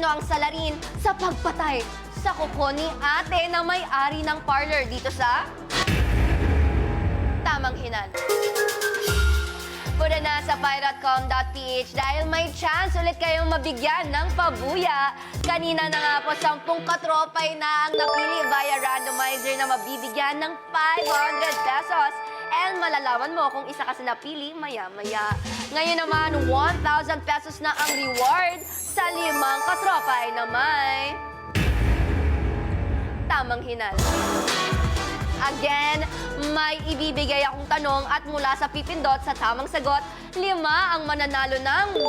Sino ang salarin sa pagpatay sa kuko ni ate na may-ari ng parlor dito sa Tamang Hinala? Puna na sa pirate.com.ph dahil may chance ulit kayong mabigyan ng pabuya. Kanina na nga po, 10 katropay na ang napili via randomizer na mabibigyan ng 500 pesos. And malalaman mo kung isa ka sa napili maya-maya. Ngayon naman, 1,000 pesos na ang reward sa 5 katropay na may Tamang Hinala. Again, may ibibigay akong tanong at mula sa pipindot sa tamang sagot, 5 ang mananalo ng 1,000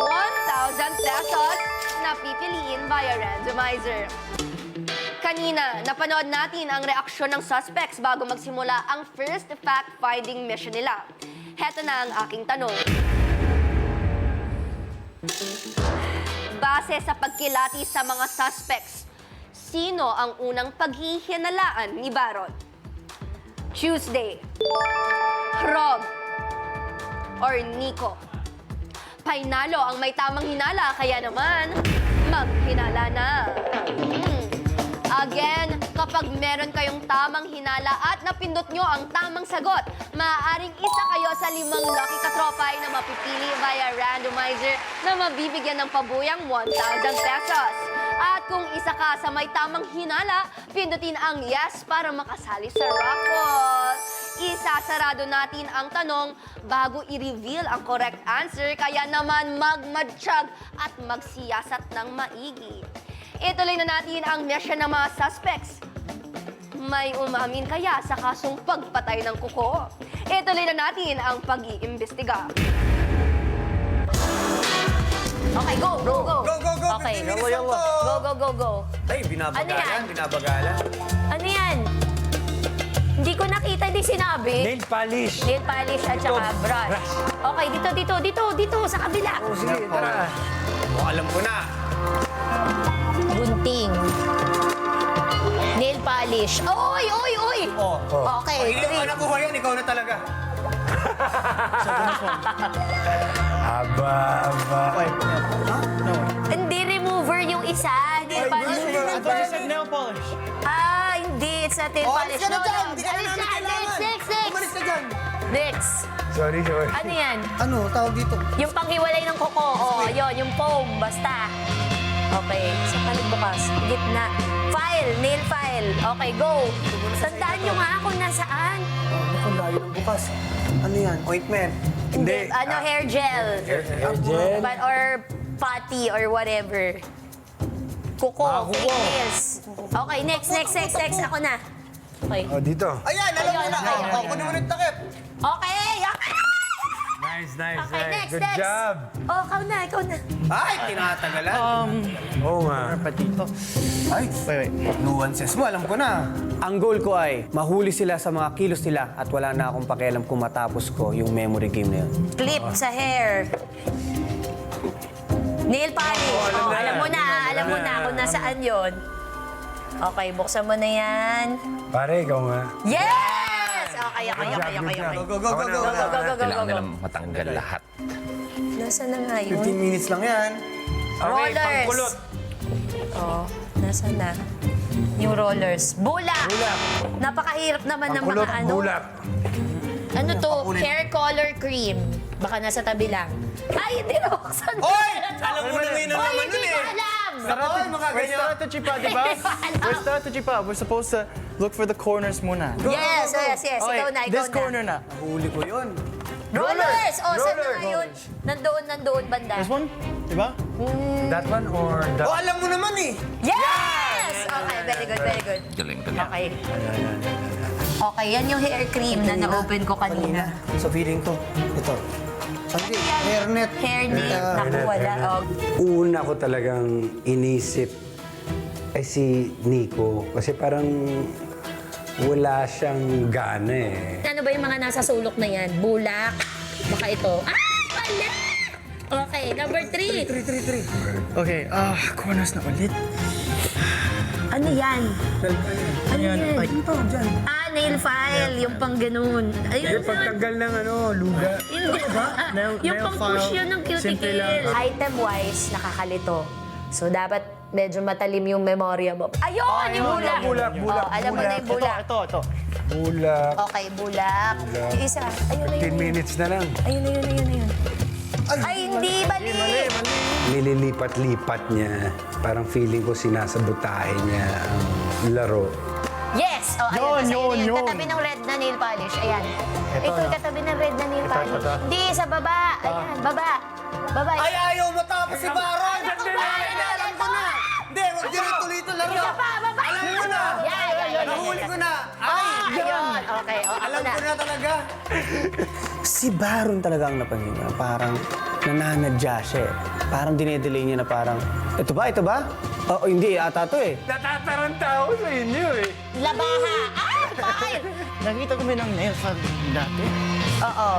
pesos na pipiliin via randomizer. Kanina, napanood natin ang reaksyon ng suspects bago magsimula ang first fact-finding mission nila. Heto na ang aking tanong. Base sa pagkilati sa mga suspects, sino ang unang paghihinalaan ni Baron? Tuesday, Rob, or Nico? Painalo ang may tamang hinala, kaya naman, maghinala na. Again, kapag meron kayong tamang hinala at napindot nyo ang tamang sagot, maaaring isa kayo sa 5 lucky katropay na mapipili via randomizer na mabibigyan ng pabuyang 1,000 pesos. At kung isa ka sa may tamang hinala, pindutin ang yes para makasali sa raffle. Isasarado natin ang tanong bago i-reveal ang correct answer, kaya naman magmadsyag at magsiyasat ng maigi. Ituloy na natin ang mission ng mga suspects. May umamin kaya sa kasong pagpatay ng kuko? Ituloy na natin ang pag-iimbestiga. Okay, go, go, go. Go, go, go. Okay, 15 minutes lang to. go, go, go, go. Ay, binabagalan, binabagalan. Ano yan? Hindi ko nakita, hindi sinabi. Nail polish. Nail polish at saka brush. Okay, dito, sa kabila. Oh, sige, tara. Oh, alam ko na. Gunting. Nail polish. Oy! Oh. Okay, Hindi 3. ko nakuha yan, ikaw na talaga. Aba. Hindi remover yung isa. Nail polish. Nail polish. Ah, hindi. It's not nail Oh, polish. alis ka na dyan. Hindi ka na Alis namin ka. kailangan. Next. Umalis ka dyan. Next. Sorry. Ano yan? Ano, tawag dito? Yung panghiwalay ng kuko. Oh, yun. Yung foam. Basta. Okay. Sa panig bukas. Gitna. File. Nail file. Okay, go. Tandaan nyo nga kung nasaan. Oh, naku, layo ng bukas. Ano yan? Ointment. Hindi. Ano, hair gel. Hair gel. Or putty or whatever. Kuko. Fake nails. Okay, next. Ako na. Okay. Oh, dito. Ayan, alam mo na. Ayun. Oh, kunin mo na yung takip. Okay. Nice. Okay, next. Good job. Oh, ikaw na. Ay, tinatagalan. Oo nga. Ay, wait. Nuances mo, alam ko na. Ang goal ko ay mahuli sila sa mga kilos nila at wala na akong pakialam kung matapos ko yung memory game na yun. Clip sa hair. Nail polish. Alam mo na kung nasaan yon. Okay, buksan mo na yan. Pare, ikaw nga. Yes! Okay. Go. Go. Kailangan nilang matanggal lahat. Nasaan na nga yun? 15 minutes lang yan. Rollers. pangkulot. Oh, nasaan na? Yung rollers. Bulak! Napakahirap naman ng Pangkulot, mga ano. bulak. Ano to? Hair color cream. Baka nasa tabi lang. Ay, hindi na buksan. Oy! Alam mo na ngayon na Oy, naman hindi nun ko eh. alam. Oy, mga We're ganyan. strategy pa, di ba? We're strategy pa. We're supposed to look for the corners muna. Yes. Okay, Ikaw na. this corner na. Huli ko yun. Rollers! Oh, saan na Roller. nga yun? Nandoon, banda. This one? Di ba? That one or that? Oh, alam mo naman eh. Yes! Okay, very good. Galing. Okay. Okay, yan yung hair cream na na-open ko kanina. So, feeling ko, ito. Hindi, hairnet. Hairnet. Naku, wala. Oh. Una ko talagang inisip ay si Nico. Kasi parang wala siyang gana eh. Ano ba yung mga nasa sulok na yan? Bulak? Baka ito. Ah! Wala! Okay, number 3. Okay, corners na ulit. Ano yan? Ano yan? Ay, Nail file. Yung pang ganun. Ayun Yung pagtanggal ng luga. Hindi. Nail- Yung nail pang push file. yun ng Simple cuticle. lang. Item-wise, nakakalito. So, dapat medyo matalim yung memorya mo. Ayun, yung bulak. bulak. Oh, alam mo na yung bulak. Ito. Bulak. Okay, bulak. Yung isa. Ayun na 10 yun. minutes na lang. Ayun na yun. Ay, hindi, mali. Nililipat-lipat niya. Parang feeling ko sinasabotahe niya ang laro. Yes! Oh, ayun. Yun. Katabi ng red na nail polish. Ayan. Ito, katabi ng red na nail polish. Hindi, sa baba. Ayan, baba. Baba. Ay, ayaw matapos si Baron! Alam ko ba? Alam ko na! Hindi, huwag din tuloy ito laro! Isa pa, baba. Alam ko na! Yan. Nahuli ko na! Ay! Ayun. Okay, ako Alam na. ko na talaga! Si Baron talaga ang napansin niya. Parang nananadya siya eh. Parang dinedelay niya na parang, ito ba? Oo, hindi ata to eh. Natataranta ako sa inyo eh. Labaha. Fine. Nakita kami ng nail sa dati. Oo.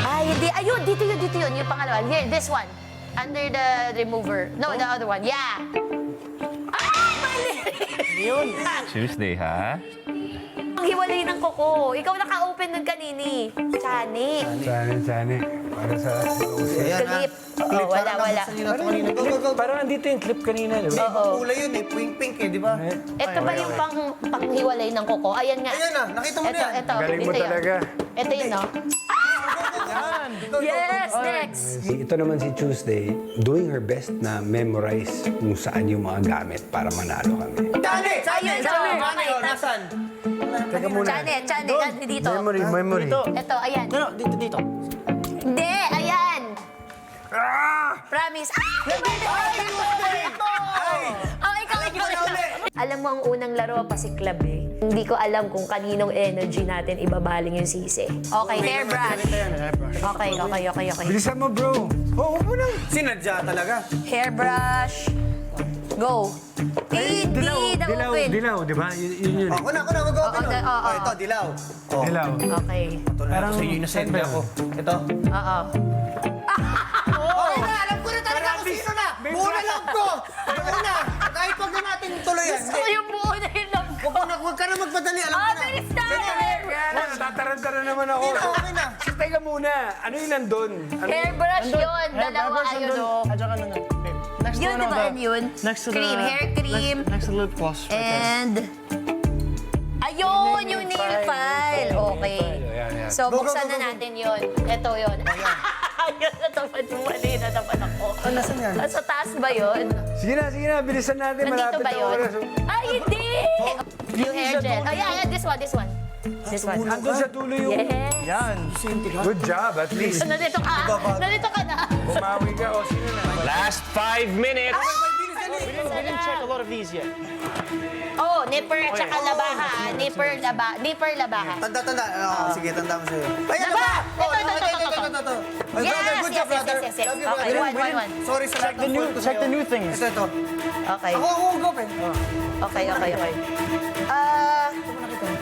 Ay, hindi. Ayun, dito yun. Yung pangalawa. Here, this one. Under the remover. No, the other one. Yeah. Ay, mali! Tuesday, ha? Ang hiwalay ng kuko. Ikaw naka-open ng kanini. Chani. Sani. Para sa... Clip. Oh, wala. Go. Parang andito yung clip kanina, di ba? Oo. Kulay yun eh, pink eh, di ba? Ito ba yung panghiwalay ng kuko? Ayan nga. Ayan na, nakita mo na yan. Ito. Galing mo Dito yun. talaga. Ito yun, no? Yes, next. Ito naman si Tuesday, doing her best na memorize kung saan yung mga gamit para manalo kami. Chane! Ayun, Chane. Chane! Nasaan? Teka muna. Chane, dito. Memory. Ito, ayan. No, dito. Hindi, ayan. Promise. Oh, ikaw. Alam mo, ang unang laro pa si Club eh. Hindi ko alam kung kaninong energy natin ibabaling yung sisi. Okay, hairbrush. Okay. Bilisan mo, bro. Oo, mo na. Sinadya talaga. Hairbrush. Go. Hindi na open. Dilaw, di ba? Yun. Ako na, mag-open. Oo. Ito, dilaw. Dilaw. Okay. Parang sa iyo na-send ako. Ito. Oo. Alam ko na talaga kung sino na. Buo na lang ko. Buo na. Kahit wag na natin tuloy yan. Gusto ko yung buo na yun lang ko. Huwag ka na magpadali. Alam ko na. Bilis na! Natataranta na naman ako. Hindi na, okay na. Teka muna, ano yung nandun? Hairbrush yun. Dalawa, ayun o. At saka na babe. Next Yun, to di ba? the- Ano yun? Next to the... Cream, hair cream. Next to the lip gloss. right there. And... Ayun, yung nail file. Okay. So, Go, go, buksan go, na go. natin yun. Ito yun. Ayun, natapad mo. Mali, natapad ako. Nasaan yan? Sa taas ba yun? Sige na, bilisan natin. Nandito Malapit ba na yun? oras. Ay, hindi! Yung hair gel. Oh, yeah, this one. This one. Andun sa tulo yung... Yes. Yan. Good job, at least. Nandito ka. Nandito ka na. Bumawi ka, o sino na? Last 5 minutes! We didn't check a lot of these yet. Oh, nipper at saka labaha. Nipper labaha. Tanda. Sige, tanda mo sa'yo. Ay, ano Laba! ba? Ito. My Yes, brother, good job, yes. brother. Love you, Okay, brother. one. Sorry sa lahat ng fault ko Check the sa'yo. new things. Ito. Okay. Ako, open. Okay.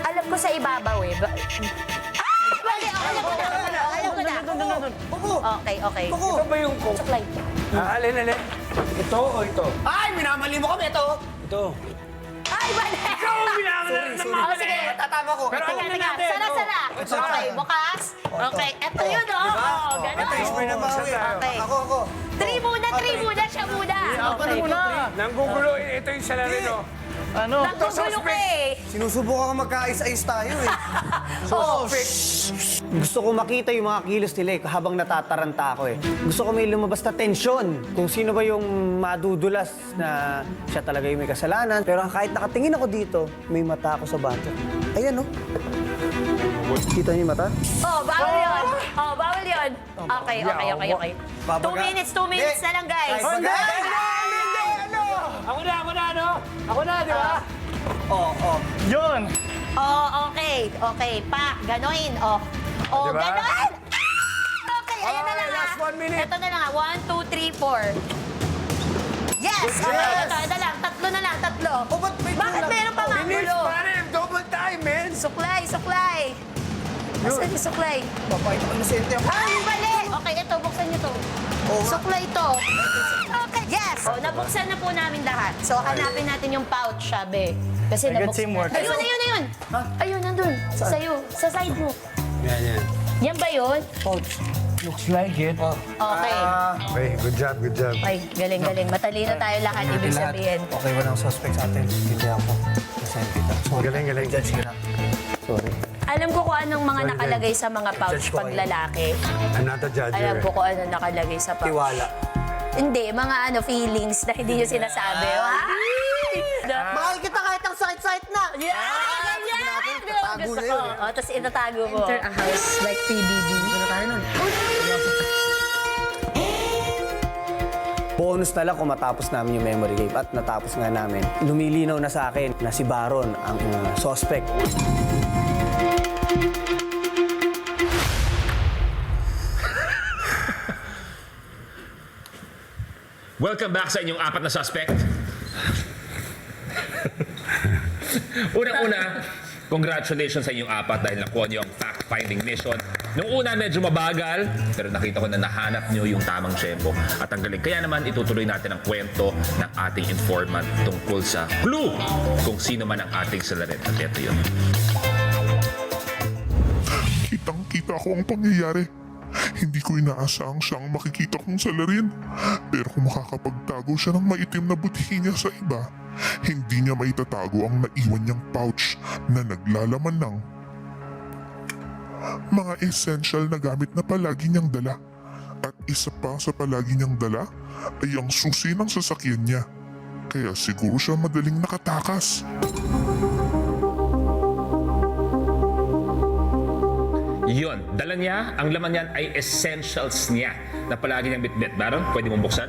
Alam ko sa ibabaw eh. Mali! Alam ko na. Upo. Okay. Upo. Ito ba yung coke? Supply. Alin? Ito o ito? Ay, minamali mo kami. Ito. Ito. Ay, mali! Oh, sige. Tatama ko. Pero Ito. alamin natin. Sana. Okay, bukas. Okay, eto yun oh. Oh, ganun. Ito, may nabawi. Okay. Ako. 3 muna, siya muna. Okay. Nanggugulo, ito yung salarin, o. Ano? Nagugulo ka eh. Sinusubukan ka magkaayos-ayos tayo eh. Oh, Gusto ko makita yung mga kilos nila eh, habang natataranta ako eh. Gusto ko may lumabas na tensyon. Kung sino ba yung madudulas na siya talaga yung may kasalanan. Pero kahit nakatingin ako dito, may mata ako sa bato. Ayan oh. Kita niyo yung mata? bawal yun. Okay. Babaga. 2 minutes na lang, guys. Hindi! Ako na, di ba? Oo. Yun! Oh, okay. Pa, ganoin. Oh, Diba? ganon. Okay, ayan na lang last 1 minute. Ito na lang 1, 2, 3, 4. Yes! Okay, ito lang. Tatlo na lang. Oh, ba't may Bakit kulang? meron pa mga Bilis, gulo? pare! Double time, man! Suklay. Nasaan yung suklay? Papay, inosente ako. Ay, mali! Okay, ito, buksan niyo to. Suklay to. Okay, yes! Oh, nabuksan na po namin lahat. So, hanapin natin yung pouch, sabi. Kasi Ay, good nabuksan teamwork. na. Ayun. Ayun, nandun. Sa'yo. Sa side mo. Yan. Yan ba yun? Pouch. Looks like it. Okay. Okay, good job, good job. Ay, galing. Matalino tayo lahat, ibig sabihin. Okay, walang suspect sa atin. Hindi ako. Present kita. Sorry. Galing, galing. Judge ka na. Sorry. Alam ko kung anong mga Sorry, nakalagay sa mga pouch Judge ko pag kayo. lalaki. I'm not a judger. Alam ko kung ano nakalagay sa pouch. Tiwala. Hindi, mga feelings na hindi nyo sinasabi. Mahal kita kahit ang sakit-sakit na. Gusto ko. Tapos itatago mo. Enter a house like PBB. Bonus na lang kung matapos namin yung memory game at natapos nga namin. Lumilinaw na sa akin na si Baron ang suspect. Welcome back sa inyong apat na suspect. Unang-una, congratulations sa inyong apat dahil nakuha niyo ang fact-finding mission. Nung una, medyo mabagal, pero nakita ko na nahanap niyo yung tamang tempo at ang galing. Kaya naman, itutuloy natin ang kwento ng ating informant tungkol sa clue kung sino man ang ating salarin. At ito yun. Kitang-kita ko ang pangyayari. Hindi ko inaasahang siyang makikita kong salarin. Pero kung makakapagtago siya ng maitim na buti niya sa iba, hindi niya maitatago ang naiwan niyang pouch na naglalaman ng mga essential na gamit na palagi niyang dala. At isa pa sa palagi niyang dala ay ang susi ng sasakyan niya. Kaya siguro siya madaling nakatakas. Yun, dala niya, ang laman niyan ay essentials niya na palagi niyang bitbit. Baron, pwede mong buksan?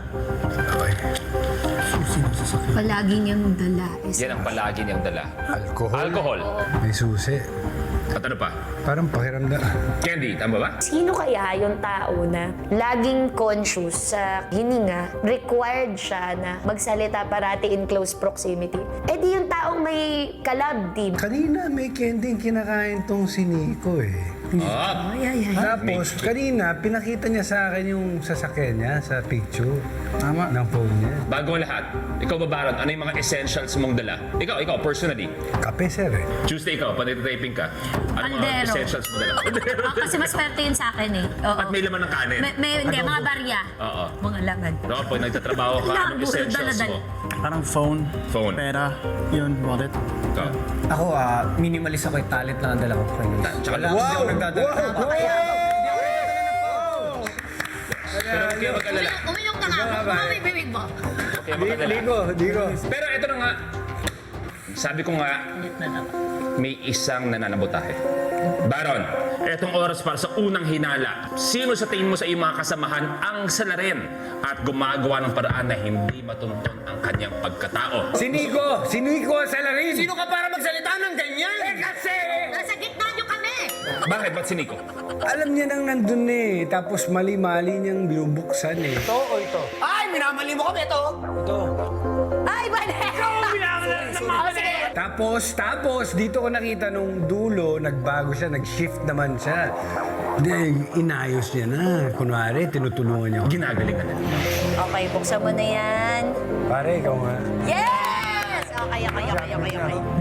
Palagi niyang dala is Yan ang palagi niyang dala. Alcohol. Alcohol. May susi. At ano pa? Parang pakiramdam. Candy, tama ba? Sino kaya yung tao na laging conscious sa hininga, required siya na magsalita parati in close proximity? Eh di yung taong may kalab team. Kanina may candy kinakain tong si Nico eh. Ah, Tapos, kanina, pinakita niya sa akin yung sasakyan niya sa picture. Tama. Ng phone niya. bago ang lahat, ikaw ba, Baron, ano yung mga essentials mong dala? Ikaw, personally. Kape, sir eh. Tuesday ikaw, panitaping ka. Ano mga Kaldero. essentials mo dala? Kasi mas swerte yun sa akin eh. Oo. At may laman ng kanin. Hindi, mga barya. Oo. Mga laman. No, pag nagtatrabaho ka, anong essentials dala-dala. mo? Parang phone. Phone. Pera. Yun, wallet. Ikaw. Ako, minimalist ako. Talent lang ang dala ko. Tsaka lang. Hindi ako nagdadala. Pero huwag kayo mag-alala. Uminom ka nga. Kumamay bibig mo. Huwag kayo mag-alala. Digo. Pero ito na nga, sabi ko nga, may isang nananabotahe. Baron, etong oras para sa unang hinala. Sino sa tingin mo sa iyong mga kasamahan ang salarin at gumagawa ng paraan na hindi matuntun ang kanyang pagkatao? Si Nico! Si Nico ang salarin! Sino ka para magsalita ng ganyan? Kasi! Nasa gitna niyo kami. Bakit? Ba't si Nico? Alam niya nang nandun eh. Tapos mali-mali niyang binubuksan eh. Ito o ito? Ay, minamali mo kami ito. Ito. Ay, bale! Tapos, dito ko nakita nung dulo, nagbago siya, nag-shift naman siya. Then, inayos niya na. Kunwari, tinutulungan niya ako. Ginagalingan na nila. Okay, buksan mo na yan. Pare, ikaw nga. Yes! Okay.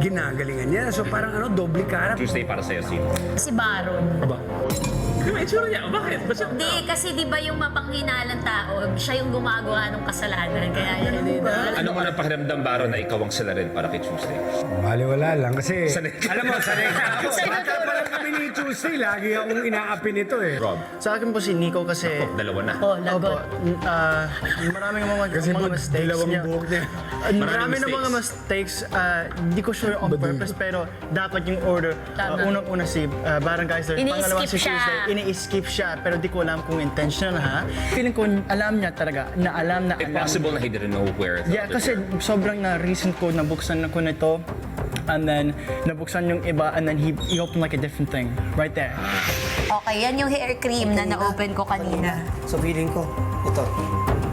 Ginagalingan niya. So parang doble karap. Tuesday para sa'yo, sino? Si Baron. Aba? Yung itsura niya, bakit? Ba't siya? Hindi, kasi di ba yung mapanghinalang tao, siya yung gumagawa ng kasalanan. Kaya yun, di ba? Ano mo na pakiramdam, Baron, na ikaw ang salarin para kay Tuesday? Baliwala lang kasi, Sanay ka. alam mo, sanay ka ako. Bata pa lang kami ni Tuesday, lagi akong inaapi nito eh. Rob, Sa akin po si Nico kasi... dalawa na. Oh, lagot. Maraming mga mistakes dalawang niya. buhok niya. Marami na mistakes. mga mistakes. Hindi ko sure on purpose, pero dapat yung order. Tama. Unang-una si Baron Kaiser, Ini-skip pangalawang si siya. Tuesday. Ini-skip siya, pero di ko alam kung intentional ha. Feeling ko alam niya talaga, na alam na If alam. possible na he didn't know where the Yeah, others kasi were. sobrang na-recent ko, nabuksan ko na ito. And then, nabuksan yung iba, and then he opened like a different thing. Right there. Okay, yan yung hair cream na na-open ko kanina. So feeling ko, ito.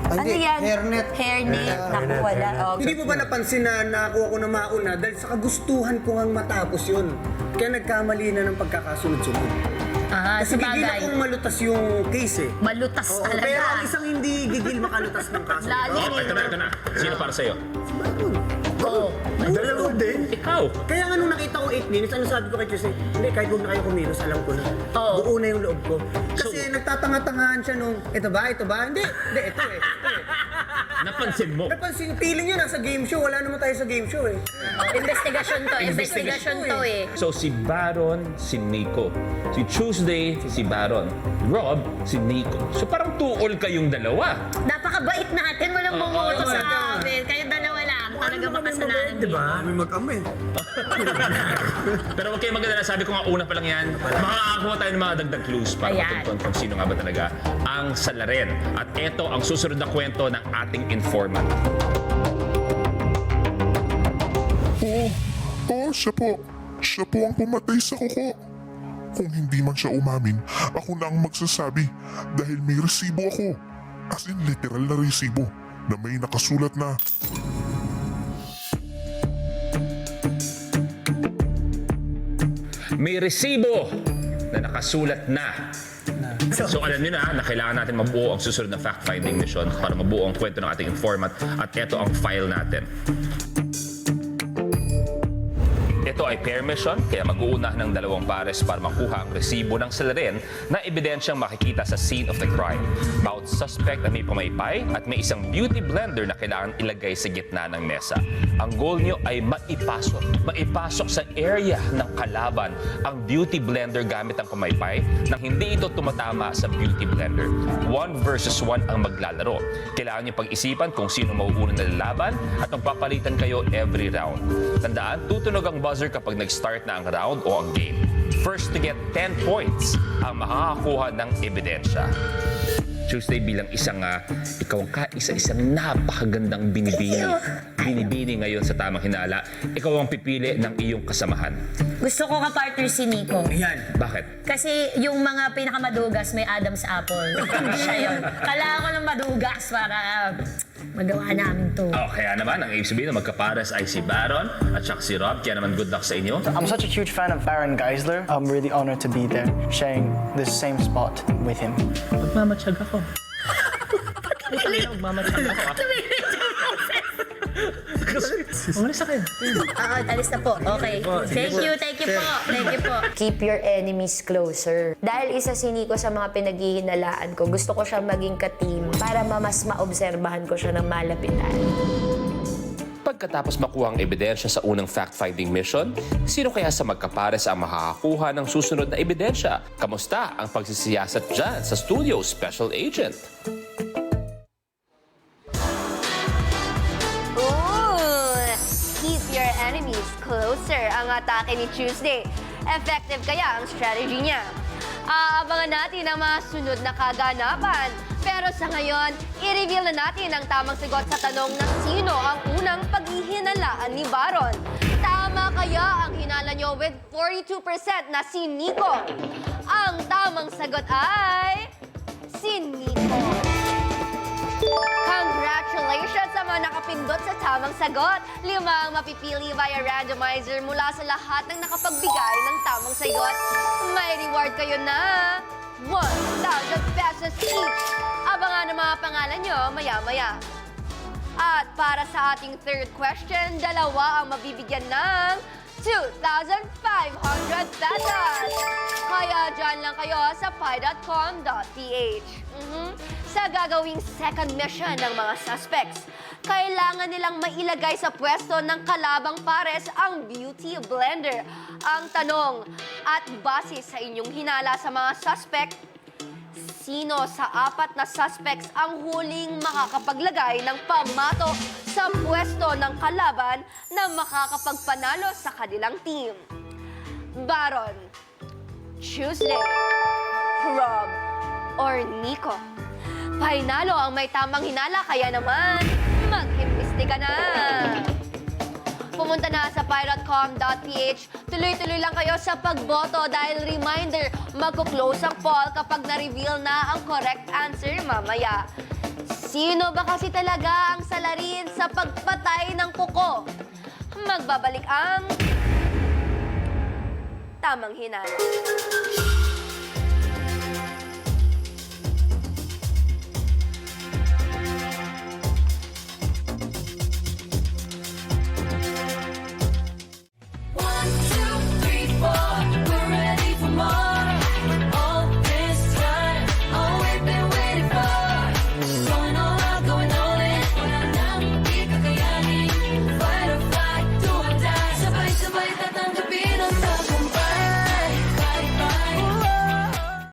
Ano Hindi, yan? hairnet. Hairnet. Naku, wala. Okay. Hindi mo ba napansin na nakakuha ko na mauna dahil sa kagustuhan ko ang matapos yun. Kaya nagkamali na ng pagkakasunod-sunod. Kasi gigil sabagay. akong malutas yung case eh. Malutas Oo, talaga. pero ang isang hindi gigil makalutas ng kaso. Lalo. Oh, ito na. Sino para sa'yo? Oh, Dalawa din. Ikaw. Kaya nga nung nakita ko 8 minutes, ano sabi ko kay Jose? Hindi, kahit huwag na kayo kumilos, alam ko na. Oo. Buo na yung loob ko. Kasi nagtatanga-tangahan siya nung, ito ba? Hindi, ito eh. Napansin mo. Napansin, feeling niya nasa game show. Wala naman tayo sa game show eh. Investigasyon to eh. So si Baron, si Nico. Si Tuesday, si Baron. Rob, si Nico. So parang two-all kayong dalawa. Napakabait natin, walang bumoto sa amin. Kayo dalawa lang, talaga makasalanan Di ba? May mag-ama eh. Pero huwag kayong magdala. Sabi ko nga una pa lang yan. Makakakuha tayo ng mga dagdag clues para Ayan. matuntun kung sino nga ba talaga ang salarin. At ito ang susunod na kwento ng ating informant. Oo, siya po. Siya po ang pumatay sa kuko. Kung hindi man siya umamin, ako na ang magsasabi dahil may resibo ako. As in literal na resibo na may nakasulat na May resibo na nakasulat na. So alam niyo na kailangan natin mabuo ang susunod na fact-finding mission para mabuo ang kwento ng ating informant at ito ang file natin. Ito ay pair mission, kaya mag-uuna ng dalawang pares para makuha ang resibo ng salarin na ebidensyang makikita sa scene of the crime. Bawat suspect ay may pamaypay at may isang beauty blender na kailangan ilagay sa gitna ng mesa. Ang goal nyo ay maipasok sa area ng kalaban ang beauty blender gamit ang pamaypay nang hindi ito tumatama sa beauty blender. 1 versus 1 ang maglalaro. Kailangan nyo pag-isipan kung sino mauuna na lalaban at magpapalitan kayo every round. Tandaan, tutunog ang buzzer kapag nag-start na ang round o ang game. First to get 10 points ang makakakuha ng ebidensya. Tuesday bilang isang ikaw ang kaisa-isang napakagandang binibini ngayon sa tamang hinala, ikaw ang pipili ng iyong kasamahan. Gusto ko ka-partner si Nico. Ayan. Bakit? Kasi yung mga pinakamadugas may Adam's apple. Siya yun. Kailangan ko ng madugas para magawa namin to. Oh, kaya naman, ang ibig sabihin na magkapares ay si Baron at saka si Rob. Kaya naman good luck sa inyo. I'm such a huge fan of Baron Geisler. I'm really honored to be there, sharing this same spot with him. Magmamatsyag ako. Magmamatsyag ako. Umalis sa akin. Alis na po. Okay. Thank you po. Keep your enemies closer. Dahil isa si Nico sa mga pinaghihinalaan ko, gusto ko siya maging ka-team para mas maobserbahan ko siya ng malapitan. Pagkatapos makuha ang ebidensya sa unang fact-finding mission, sino kaya sa magkapares ang makakakuha ng susunod na ebidensya? Kamusta ang pagsisiyasat dyan sa studio, Special Agent? Keep your enemies closer ang atake ni Tuesday. Effective kaya ang strategy niya? Aabangan natin ang mga sunod na kaganapan. Pero sa ngayon, i-reveal na natin ang tamang sagot sa tanong na sino ang unang paghihinalaan ni Baron. Tama kaya ang hinala nyo with 42% na si Nico? Ang tamang sagot ay si Nico. Congratulations sa mga nakapindot sa tamang sagot. 5 ang mapipili via randomizer mula sa lahat ng nakapagbigay ng tamang sagot. May reward kayo na 1,000 pesos each. Abangan ang mga pangalan nyo maya-maya. At para sa ating third question, 2 ang mabibigyan ng 2,500 pesos. Kaya dyan lang kayo sa pi.com.ph. Sa gagawing second mission ng mga suspects, kailangan nilang mailagay sa pwesto ng kalabang pares ang beauty blender. Ang tanong, at base sa inyong hinala sa mga suspect, sino sa 4 na suspects ang huling makakapaglagay ng pamato sa pwesto ng kalaban na makakapagpanalo sa kanilang team? Baron, Tuesday, Rob, or Nico? Pahinalo ang may tamang hinala, kaya naman mag-imbestiga na! Pumunta na sa pi.com.ph. Tuloy-tuloy lang kayo sa pagboto dahil reminder, magko-close ang poll kapag na-reveal na ang correct answer mamaya. Sino ba kasi talaga ang salarin sa pagpatay ng kuko? Magbabalik ang tamang hinala.